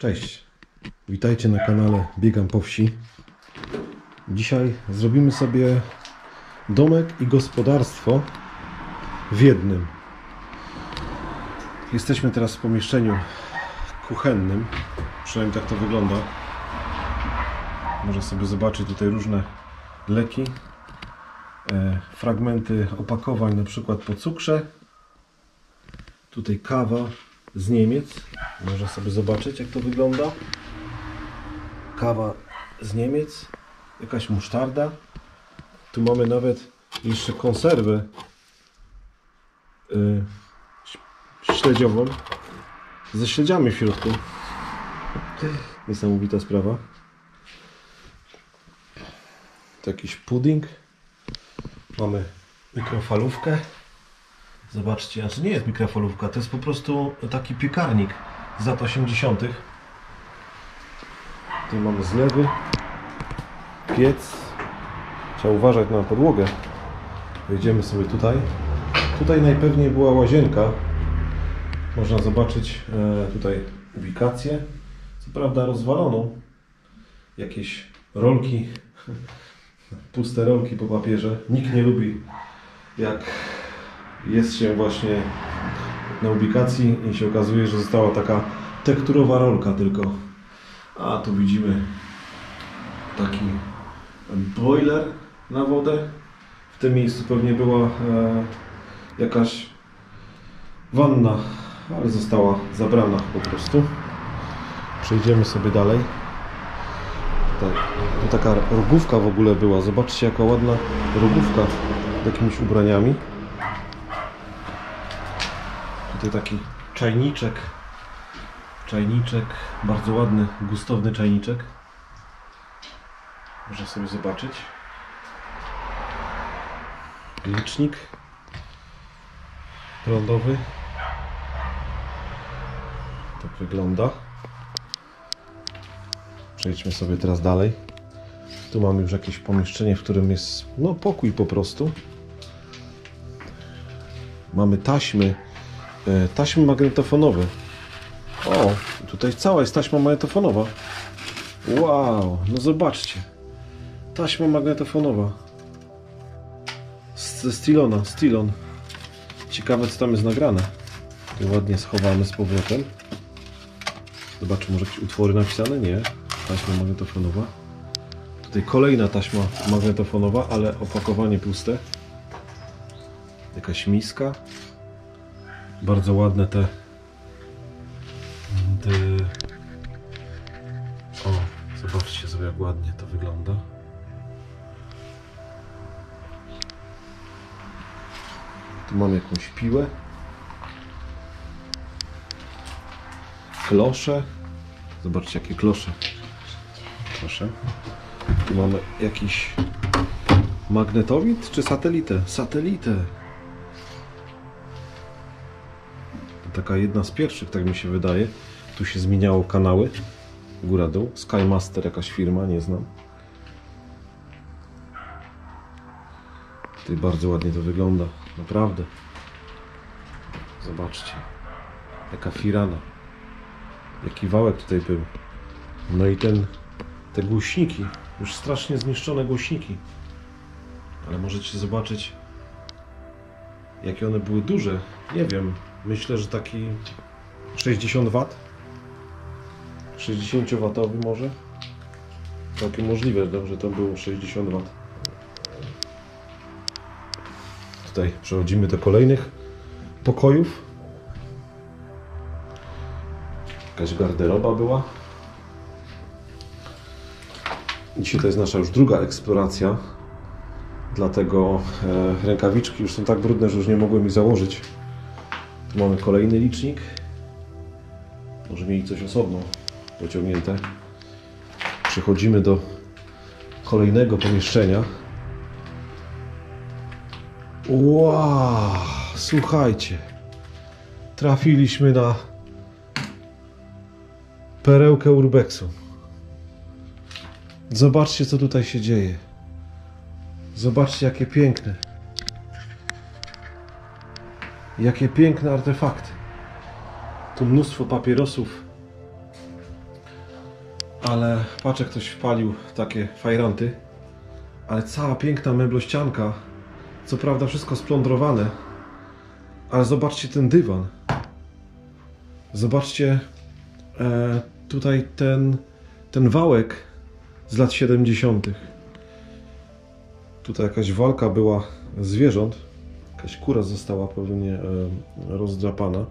Cześć, witajcie na kanale Biegam po wsi. Dzisiaj zrobimy sobie domek i gospodarstwo w jednym. Jesteśmy teraz w pomieszczeniu kuchennym, przynajmniej tak to wygląda. Można sobie zobaczyć tutaj różne leki, fragmenty opakowań, na przykład po cukrze. Tutaj kawa z Niemiec. Można sobie zobaczyć, jak to wygląda. Kawa z Niemiec. Jakaś musztarda. Tu mamy nawet jeszcze konserwę śledziową ze śledziami w środku. Niesamowita sprawa. To jakiś pudding. Mamy mikrofalówkę. Zobaczcie, znaczy nie jest mikrofalówka, to jest po prostu taki piekarnik z lat 80. Tu mamy zlewy, piec. Trzeba uważać na podłogę. Wejdziemy sobie tutaj. Tutaj najpewniej była łazienka. Można zobaczyć tutaj ubikację. Co prawda rozwaloną. Jakieś rolki, puste rolki po papierze. Nikt nie lubi, jak jest się właśnie na ubikacji i się okazuje, że została taka tekturowa rolka tylko. A tu widzimy taki boiler na wodę. W tym miejscu pewnie była jakaś wanna, ale została zabrana po prostu. Przejdziemy sobie dalej. Tu taka rogówka w ogóle była. Zobaczcie, jaka ładna rogówka z jakimiś ubraniami. Tutaj taki czajniczek. Bardzo ładny, gustowny czajniczek. Można sobie zobaczyć. Licznik prądowy. Tak wygląda. Przejdźmy sobie teraz dalej. Tu mamy już jakieś pomieszczenie, w którym jest pokój po prostu. Mamy taśmy magnetofonowe. O, tutaj cała jest taśma magnetofonowa. Wow, no zobaczcie. Taśma magnetofonowa. Ze Stillon. Ciekawe, co tam jest nagrane. Tu ładnie schowamy z powrotem. Zobaczmy, może jakieś utwory napisane? Nie. Taśma magnetofonowa. Tutaj kolejna taśma magnetofonowa, ale opakowanie puste. Jakaś miska. Bardzo ładne te... O, zobaczcie sobie, jak ładnie to wygląda. Tu mamy jakąś piłę. Klosze. Zobaczcie, jakie klosze. Proszę. Tu mamy jakiś magnetowid czy satelitę? Satelitę. Taka jedna z pierwszych, tak mi się wydaje. Tu się zmieniało kanały. Góra-dół. Skymaster, jakaś firma, nie znam. Tutaj bardzo ładnie to wygląda. Naprawdę. Zobaczcie. Jaka firana. Jaki wałek tutaj był. No i te głośniki. Już strasznie zniszczone głośniki. Ale możecie zobaczyć, jakie one były duże. Nie wiem. Myślę, że taki 60 W. 60 W może. Całkiem możliwe, że to było 60 W. Tutaj przechodzimy do kolejnych pokojów. Jakaś garderoba była. Dzisiaj to jest nasza już druga eksploracja. Dlatego rękawiczki już są tak brudne, że już nie mogłem ich założyć. Tu mamy kolejny licznik. Może mieli coś osobno pociągnięte. Przechodzimy do kolejnego pomieszczenia. Wow, słuchajcie. Trafiliśmy na perełkę urbexu. Zobaczcie, co tutaj się dzieje. Zobaczcie, jakie piękne. Jakie piękne artefakty. Tu mnóstwo papierosów Ale patrz, jak ktoś wpalił takie fajranty. Ale cała piękna meblościanka. Co prawda wszystko splądrowane. Ale zobaczcie ten dywan. Zobaczcie tutaj ten wałek z lat 70. Tutaj jakaś walka była zwierząt. Jakaś kura została pewnie rozdrapana.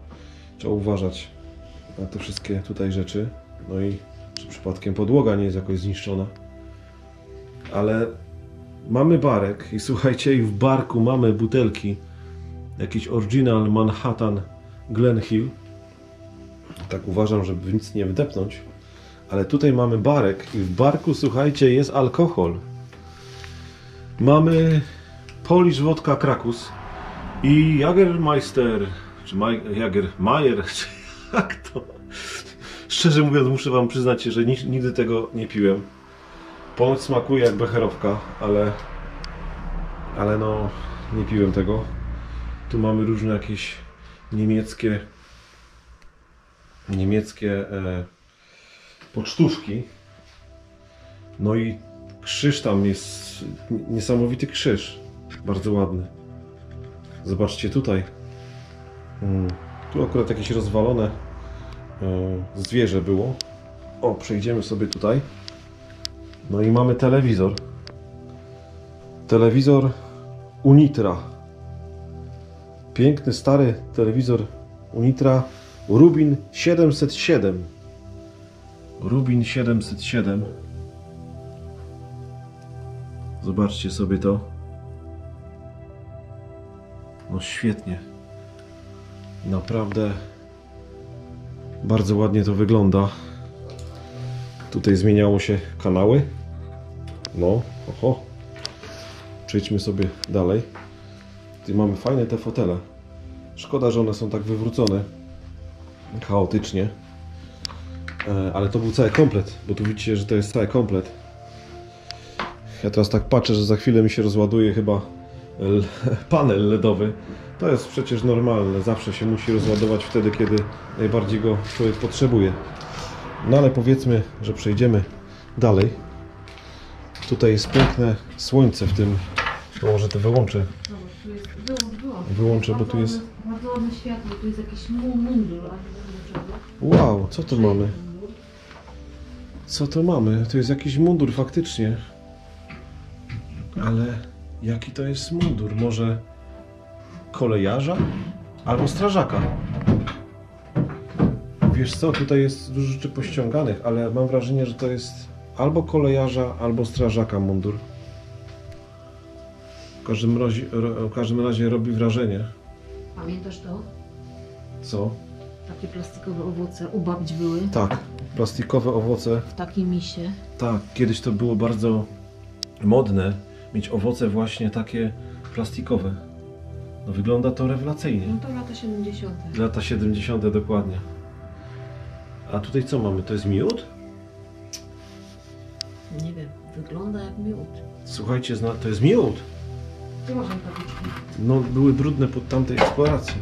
Trzeba uważać na te wszystkie tutaj rzeczy. No i czy przypadkiem podłoga nie jest jakoś zniszczona. Ale mamy barek i słuchajcie, i w barku mamy butelki. Jakiś Original Manhattan Glen Hill. Tak uważam, żeby w nic nie wdepnąć. Ale tutaj mamy barek i w barku, słuchajcie, jest alkohol. Mamy Polish Wodka Krakus i Jagermeister, czy Jagermeier, czy jak to? Szczerze mówiąc, muszę wam przyznać się, że nigdy tego nie piłem. Ponoć smakuje jak becherowka, ale no, nie piłem tego. Tu mamy różne jakieś niemieckie pocztówki. No i krzyż tam jest, niesamowity krzyż, bardzo ładny. Zobaczcie tutaj. Tu akurat jakieś rozwalone zwierzę było. O, przejdziemy sobie tutaj. No i mamy telewizor. Telewizor Unitra. Piękny, stary telewizor Unitra Rubin 707. Rubin 707. Zobaczcie sobie to. No świetnie. Naprawdę bardzo ładnie to wygląda. Tutaj zmieniało się kanały. No, oho. Przejdźmy sobie dalej. Tutaj mamy fajne te fotele. Szkoda, że one są tak wywrócone. Chaotycznie. Ale to był cały komplet, bo tu widzicie, że to jest cały komplet. Ja teraz tak patrzę, że za chwilę mi się rozładuje chyba panel LEDowy. To jest przecież normalne. Zawsze się musi rozładować wtedy, kiedy najbardziej go człowiek potrzebuje. No ale powiedzmy, że przejdziemy dalej. Tutaj jest piękne słońce w tym. To może to wyłączę. Wyłączę, bo tu jest... Bardzo ładne światło, tu jest jakiś mundur, ale nie wiem Wow, co to mamy? Co to mamy? To jest jakiś mundur faktycznie. Ale jaki to jest mundur? Może kolejarza? Albo strażaka? Wiesz co, tutaj jest dużo rzeczy pościąganych, ale mam wrażenie, że to jest albo kolejarza, albo strażaka mundur. W każdym razie robi wrażenie. Pamiętasz to? Co? Takie plastikowe owoce u babci były. Tak, plastikowe owoce. W takiej misie. Tak, kiedyś to było bardzo modne mieć owoce właśnie takie plastikowe. No wygląda to rewelacyjnie. No to lata 70. Lata 70 dokładnie. A tutaj co mamy? To jest miód? Nie wiem, wygląda jak miód. Słuchajcie, to jest miód. Tu masz tabliczki. No były brudne pod tamtej eksploracji.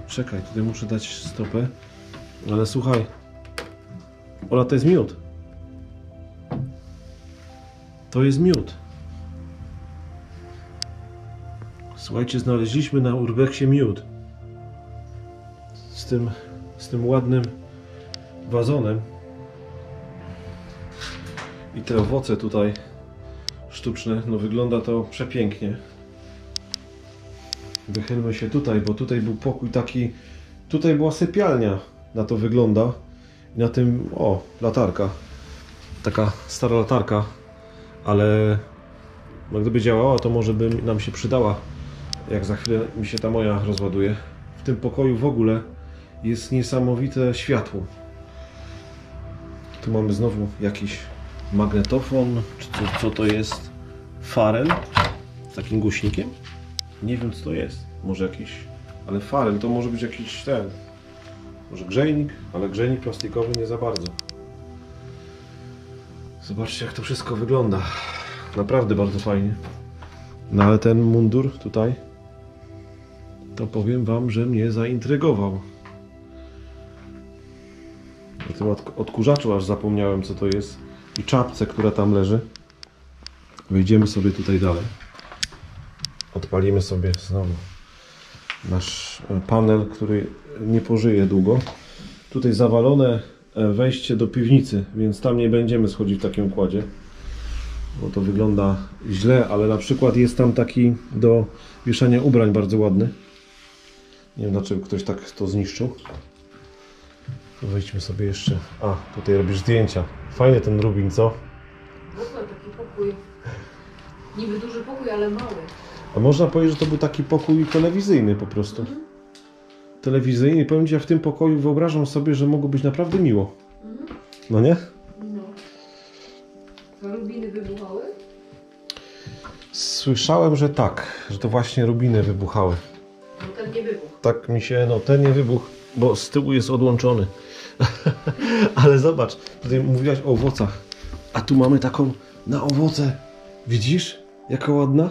Czekaj, tutaj muszę dać stopę. Ale słuchaj. Ola, to jest miód. To jest miód. Słuchajcie, znaleźliśmy na urbexie miód. Z tym ładnym wazonem. I te owoce tutaj sztuczne, no wygląda to przepięknie. Wychylmy się tutaj, bo tutaj był pokój taki, tutaj była sypialnia, na to wygląda. I na tym, o, latarka. Taka stara latarka, ale no, gdyby działała, to może by nam się przydała, jak za chwilę mi się ta moja rozładuje. W tym pokoju w ogóle jest niesamowite światło. Tu mamy znowu jakiś magnetofon, czy co to jest? Farel z takim głośnikiem? Nie wiem, co to jest. Może jakiś... Ale farel to może być jakiś ten... Może grzejnik, ale grzejnik plastikowy nie za bardzo. Zobaczcie, jak to wszystko wygląda. Naprawdę bardzo fajnie. No ale ten mundur tutaj, to powiem wam, że mnie zaintrygował. tym odkurzaczu aż zapomniałem, co to jest. I czapce, która tam leży. Wejdziemy sobie tutaj dalej. Odpalimy sobie znowu nasz panel, który nie pożyje długo. Tutaj zawalone wejście do piwnicy, więc tam nie będziemy schodzić w takim układzie, bo to wygląda źle, ale na przykład jest tam taki do wieszania ubrań bardzo ładny. Nie wiem, dlaczego ktoś tak to zniszczył. To wejdźmy sobie jeszcze. A, tutaj robisz zdjęcia. Fajny ten Rubin, co? W ogóle taki pokój. Niby duży pokój, ale mały. A można powiedzieć, że to był taki pokój telewizyjny po prostu. Telewizyjny. Powiem Ci, ja w tym pokoju wyobrażam sobie, że mogło być naprawdę miło. No nie? No. A rubiny wybuchały? Słyszałem, że tak, że to właśnie rubiny wybuchały. No ten nie wybuchł. Tak mi się, no ten nie wybuchł, bo z tyłu jest odłączony. Ale zobacz, tutaj mówiłaś o owocach, a tu mamy taką na owoce. Widzisz? Jaka ładna?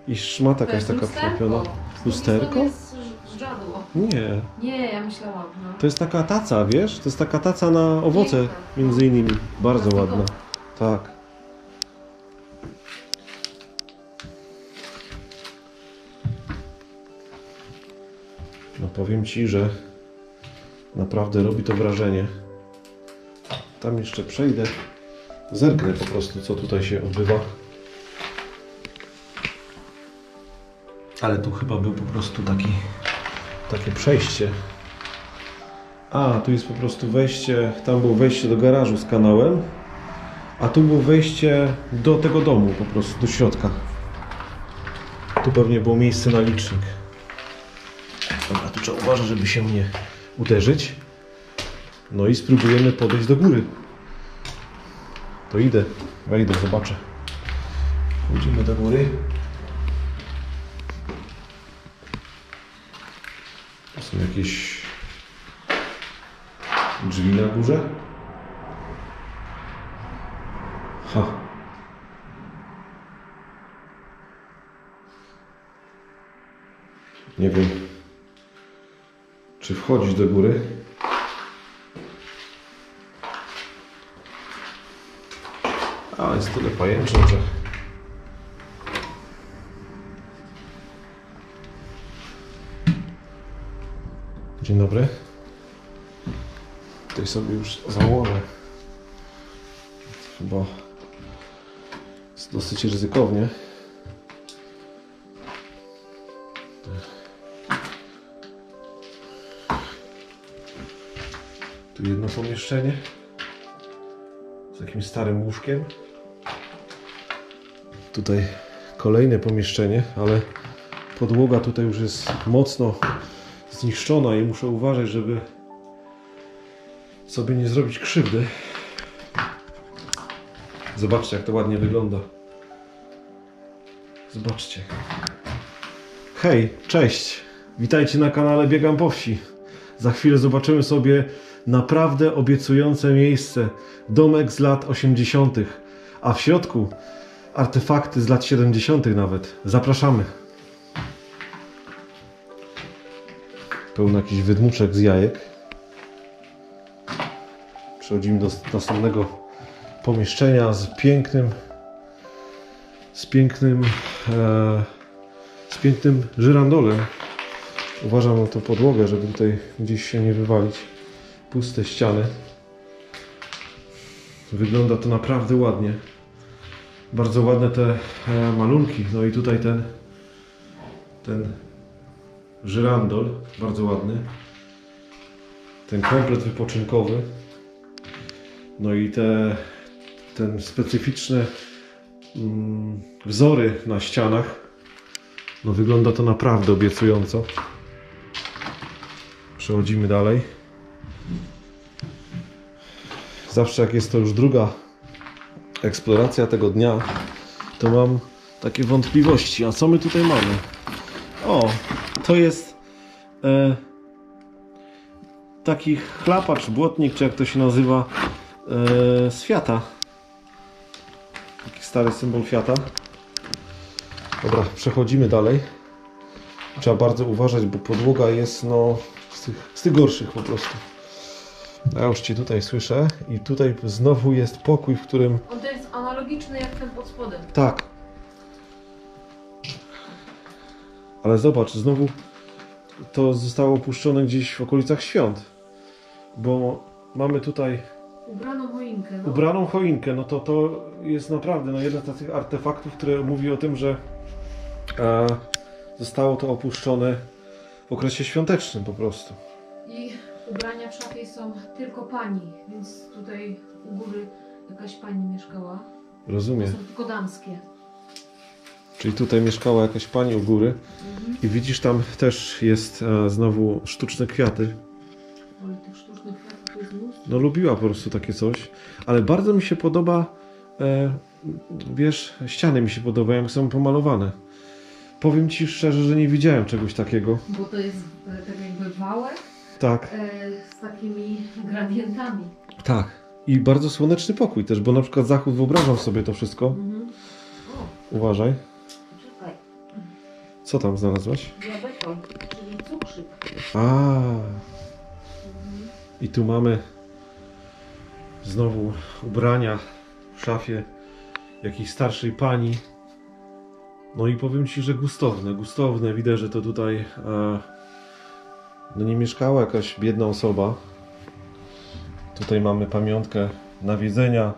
I szmata jakaś taka wklepiona. Lusterko? To jest żadło. Nie. Nie, ja myślałam. No. To jest taka taca, wiesz? To jest taka taca na owoce, między innymi. Bardzo ładna. Tak. No powiem Ci, że naprawdę robi to wrażenie. Tam jeszcze przejdę. Zerknę po prostu, co tutaj się odbywa. Ale tu chyba był po prostu takie przejście. A, tu jest po prostu wejście, tam było wejście do garażu z kanałem, a tu było wejście do tego domu po prostu, do środka. Tu pewnie było miejsce na licznik. Dobra, tu trzeba uważać, żeby się nie uderzyć. No i spróbujemy podejść do góry. To idę, wejdę, zobaczę. Pójdziemy do góry. To są jakieś drzwi na górze. Ha. Nie wiem, czy wchodzić do góry. A, jest tyle pajęczyn, że... Dzień dobry. Tutaj sobie już założę. Chyba jest dosyć ryzykownie. Tu jedno pomieszczenie z jakimś starym łóżkiem. Tutaj kolejne pomieszczenie, ale podłoga tutaj już jest mocno zniszczona i muszę uważać, żeby sobie nie zrobić krzywdy. Zobaczcie, jak to ładnie wygląda. Zobaczcie. Hej, cześć! Witajcie na kanale Biegam po wsi. Za chwilę zobaczymy sobie naprawdę obiecujące miejsce. Domek z lat 80., a w środku artefakty z lat 70. nawet. Zapraszamy. Pełno jakichś wydmuszek z jajek. Przechodzimy do następnego pomieszczenia z pięknym żyrandolem. Uważam na tą podłogę, żeby tutaj gdzieś się nie wywalić. Puste ściany. Wygląda to naprawdę ładnie. Bardzo ładne te malunki. No i tutaj ten żyrandol, bardzo ładny. Ten komplet wypoczynkowy. No i ten specyficzne wzory na ścianach. No wygląda to naprawdę obiecująco. Przechodzimy dalej. Zawsze jak jest to już druga eksploracja tego dnia, to mam takie wątpliwości. A co my tutaj mamy? O, to jest taki chlapacz, błotnik, czy jak to się nazywa, z Fiata. Taki stary symbol Fiata. Dobra, przechodzimy dalej. Trzeba bardzo uważać, bo podłoga jest no z tych gorszych po prostu. Ja już Cię tutaj słyszę i tutaj znowu jest pokój, w którym... On to jest analogiczny jak ten pod spodem. Tak. Ale zobacz, znowu to zostało opuszczone gdzieś w okolicach świąt. Bo mamy tutaj Ubraną choinkę. No. ubraną choinkę. No to jest naprawdę jeden z tych artefaktów, które mówi o tym, że zostało to opuszczone w okresie świątecznym po prostu. I ubrania w szafie są tylko pani, więc tutaj u góry jakaś pani mieszkała. Rozumiem. To są tylko damskie. Czyli tutaj mieszkała jakaś pani u góry i widzisz, tam też jest znowu sztuczne kwiaty. Ale tych sztucznych kwiatów to jest mnóstwo. No lubiła po prostu takie coś, ale bardzo mi się podoba, wiesz, ściany mi się podobają, jak są pomalowane. Powiem Ci szczerze, że nie widziałem czegoś takiego. Bo to jest tak jakby wałek Tak, z takimi gradientami. tak. I bardzo słoneczny pokój też, bo na przykład zachód, wyobrażam sobie to wszystko. O, Uważaj. czekaj. Co tam znalazłaś? Diabeton, czyli cukrzyk. A. I tu mamy znowu ubrania w szafie jakiejś starszej pani. No i powiem Ci, że gustowne. Widać, że to tutaj no nie mieszkała jakaś biedna osoba. Tutaj mamy pamiątkę nawiedzenia.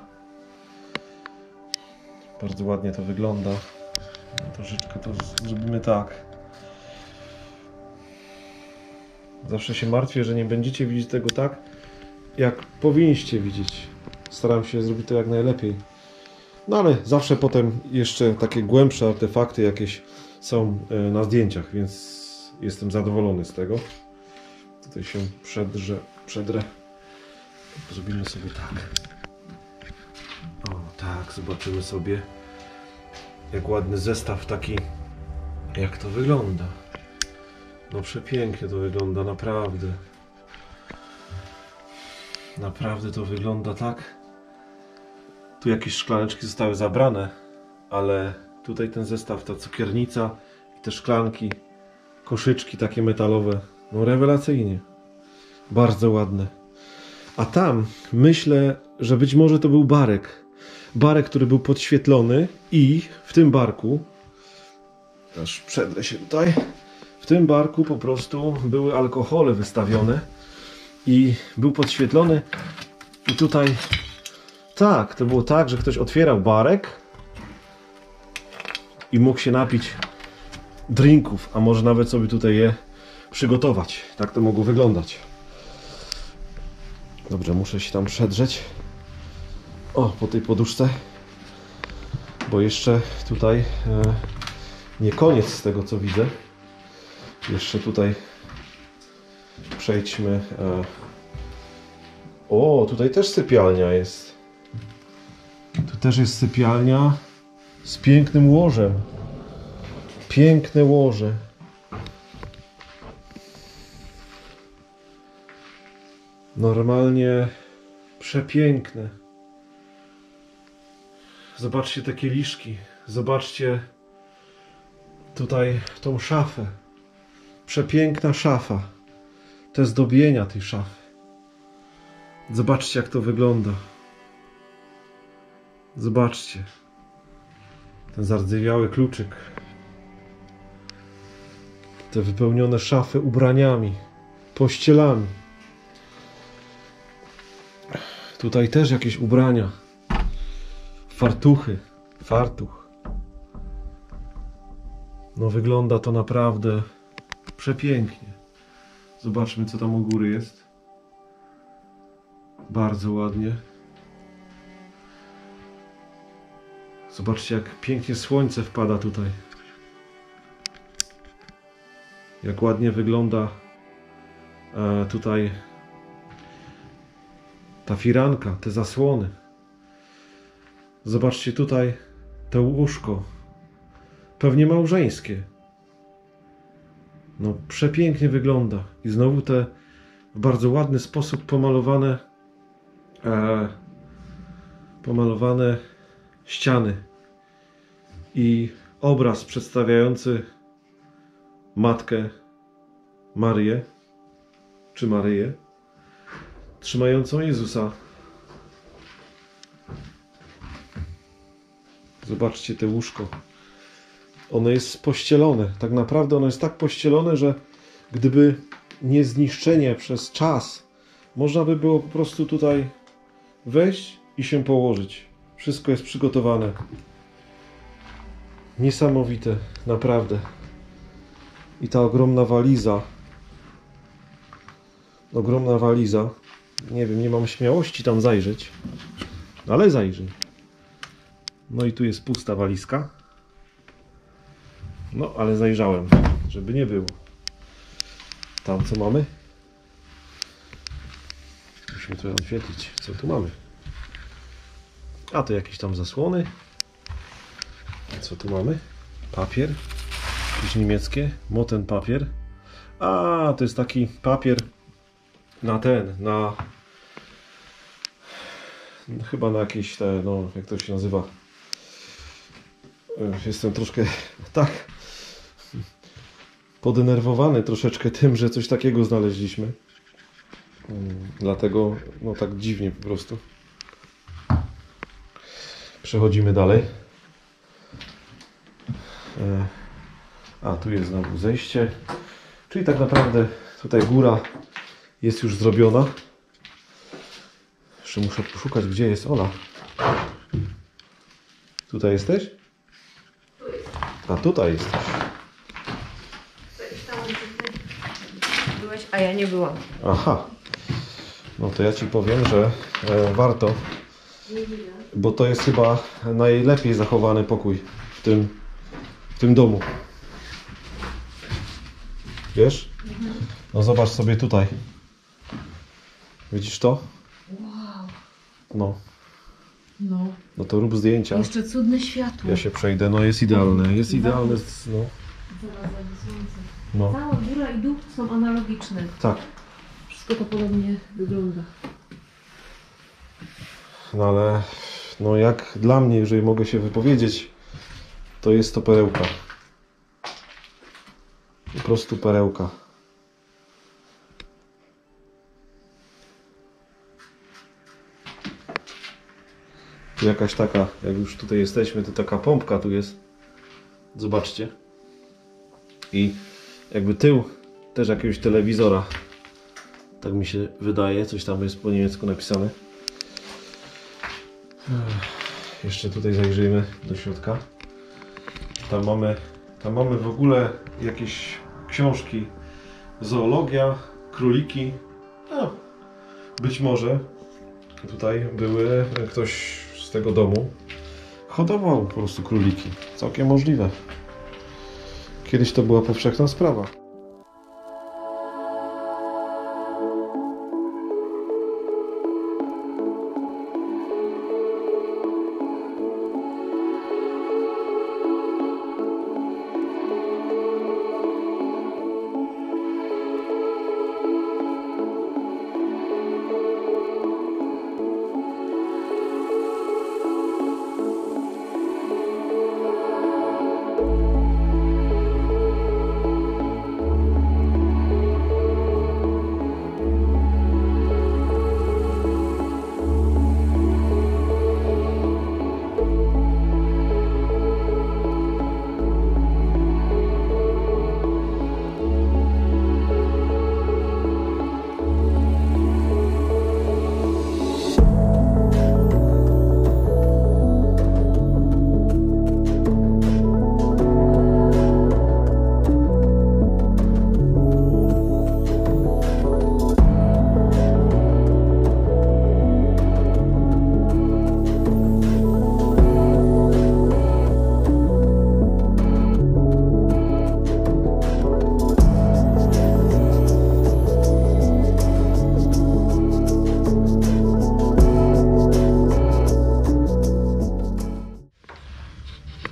Bardzo ładnie to wygląda. Troszeczkę to zrobimy tak. Zawsze się martwię, że nie będziecie widzieć tego tak, jak powinniście widzieć. Staram się zrobić to jak najlepiej. No ale zawsze potem jeszcze takie głębsze artefakty jakieś są na zdjęciach, więc jestem zadowolony z tego. Tutaj się przedrę. Zrobimy sobie tak. O tak, zobaczymy sobie, jak ładny zestaw taki, jak to wygląda. No przepięknie to wygląda, naprawdę. Naprawdę to wygląda tak. Tu jakieś szklaneczki zostały zabrane, ale tutaj ten zestaw, ta cukiernica i te szklanki, koszyczki takie metalowe, no rewelacyjnie. Bardzo ładne. A tam myślę, że być może to był barek. Barek, który był podświetlony i w tym barku, aż przedrę się tutaj, w tym barku po prostu były alkohole wystawione i był podświetlony i tutaj tak, to było tak, że ktoś otwierał barek i mógł się napić drinków, a może nawet sobie tutaj je przygotować. Tak to mogło wyglądać. Dobrze, muszę się tam przedrzeć. O, po tej poduszce. Bo jeszcze tutaj nie koniec z tego, co widzę. Jeszcze tutaj przejdźmy. O, tutaj też sypialnia jest. Tu też jest sypialnia z pięknym łożem. Piękne łoże. Normalnie przepiękne. Zobaczcie te kieliszki. Zobaczcie tutaj tą szafę. Przepiękna szafa. Te zdobienia tej szafy. Zobaczcie, jak to wygląda. Zobaczcie. Ten zardzewiały kluczyk. Te wypełnione szafy ubraniami, pościelami. Tutaj też jakieś ubrania. Fartuchy. Fartuch. No wygląda to naprawdę przepięknie. Zobaczmy, co tam u góry jest. Bardzo ładnie. Zobaczcie, jak pięknie słońce wpada tutaj. Jak ładnie wygląda tutaj ta firanka, te zasłony. Zobaczcie tutaj to łóżko. Pewnie małżeńskie. No przepięknie wygląda. I znowu te w bardzo ładny sposób pomalowane ściany. I obraz przedstawiający Matkę Maryję, czy Maryję. trzymającą Jezusa. Zobaczcie te łóżko. Ono jest pościelone. Tak naprawdę ono jest tak pościelone, że gdyby nie zniszczenie przez czas, można by było po prostu tutaj wejść i się położyć. Wszystko jest przygotowane. Niesamowite, naprawdę. I ta ogromna waliza. Ogromna waliza. Nie wiem, nie mam śmiałości tam zajrzeć. Ale zajrzyj. No i tu jest pusta walizka. No, ale zajrzałem, żeby nie było. Tam co mamy? Musimy trochę oświetlić, co tu mamy. A to jakieś tam zasłony. Co tu mamy? Papier. Jakieś niemieckie. Moten papier. A, to jest taki papier na chyba na jakieś te, no jak to się nazywa. Jestem troszkę tak podenerwowany troszeczkę tym, że coś takiego znaleźliśmy. Dlatego no tak dziwnie po prostu. Przechodzimy dalej. A tu jest znowu zejście. Czyli tak naprawdę tutaj góra jest już zrobiona. Jeszcze muszę poszukać, gdzie jest Ola. Tutaj jesteś? A tutaj jesteś. Byłeś, a ja nie byłam. Aha. No to ja Ci powiem, że warto. Bo to jest chyba najlepiej zachowany pokój w tym domu. Wiesz? No zobacz sobie tutaj. Widzisz to? Wow. No. No. No to rób zdjęcia. Jeszcze cudne światło. Ja się przejdę. No jest idealne. Jest idealne. No. Zobacz, słońce. No. Cała góra i dół są analogiczne. Tak. Wszystko to podobnie wygląda. No ale no jak dla mnie, jeżeli mogę się wypowiedzieć, to jest to perełka. Po prostu perełka. Tu jakaś taka, jak już tutaj jesteśmy, to taka pompka tu jest. Zobaczcie. I jakby tył też jakiegoś telewizora. Tak mi się wydaje. Coś tam jest po niemiecku napisane. Jeszcze tutaj zajrzyjmy do środka. Tam mamy w ogóle jakieś książki. Zoologia, króliki. No, być może tutaj były, ktoś z tego domu hodował po prostu króliki. Całkiem możliwe. Kiedyś to była powszechna sprawa.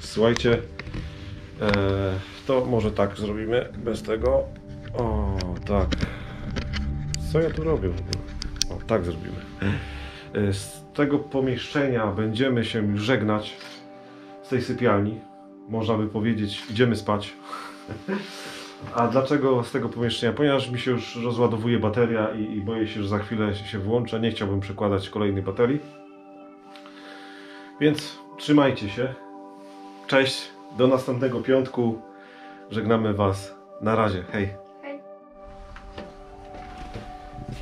Słuchajcie, to może tak zrobimy bez tego. O, tak. Co ja tu robię w ogóle? O, tak zrobimy. Z tego pomieszczenia będziemy się już żegnać. Z tej sypialni. Można by powiedzieć, idziemy spać. A dlaczego z tego pomieszczenia? Ponieważ mi się już rozładowuje bateria i boję się, że za chwilę się włączę. Nie chciałbym przekładać kolejnej baterii. Więc trzymajcie się. Cześć, do następnego piątku. Żegnamy Was. Na razie, hej. Hej.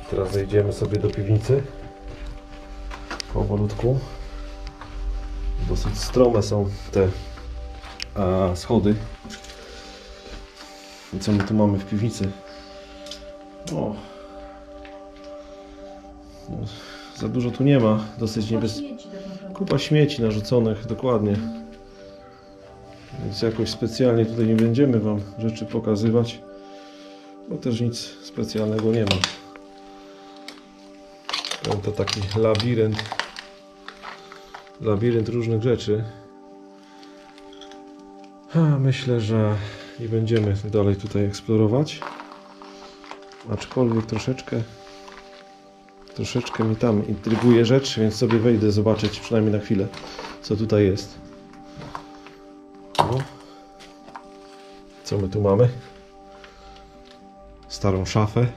Teraz zejdziemy sobie do piwnicy. Powolutku. Dosyć strome są te schody. I co my tu mamy w piwnicy? O. No, za dużo tu nie ma. Dosyć Śmieci tak naprawdę. Kupa śmieci narzuconych, dokładnie. Więc jakoś specjalnie tutaj nie będziemy Wam rzeczy pokazywać, bo też nic specjalnego nie ma. To taki labirynt różnych rzeczy. Myślę, że nie będziemy dalej tutaj eksplorować, aczkolwiek troszeczkę mi tam intryguje rzecz, więc sobie wejdę zobaczyć przynajmniej na chwilę, co tutaj jest. No. Co my tu mamy? Starą szafę.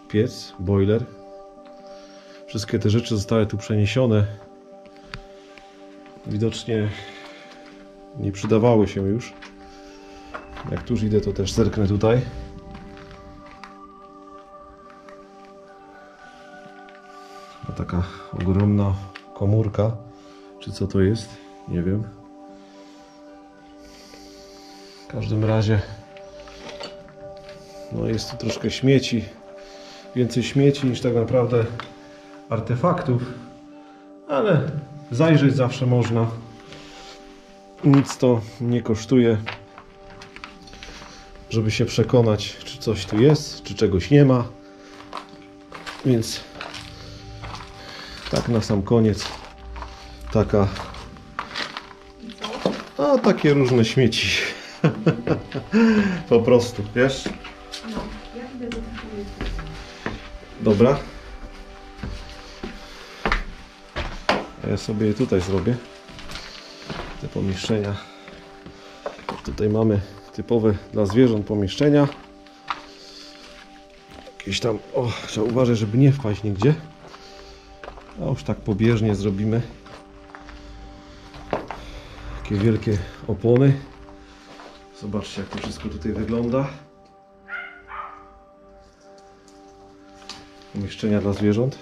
Piec, boiler. Wszystkie te rzeczy zostały tu przeniesione. Widocznie nie przydawały się już. Jak tuż idę, to też zerknę tutaj. Taka ogromna komórka, czy co to jest? Nie wiem. W każdym razie no jest tu troszkę śmieci. Więcej śmieci niż tak naprawdę artefaktów, ale zajrzeć zawsze można. Nic to nie kosztuje, żeby się przekonać, czy coś tu jest, czy czegoś nie ma. Więc tak na sam koniec takie różne śmieci. Po prostu, wiesz? No, ja idę do tego. Dobra. A ja sobie je tutaj zrobię. Te pomieszczenia. Tutaj mamy typowe dla zwierząt pomieszczenia. Jakieś tam, trzeba uważać, żeby nie wpaść nigdzie. A już tak pobieżnie zrobimy. Takie wielkie opony. Zobaczcie, jak to wszystko tutaj wygląda. Pomieszczenia dla zwierząt.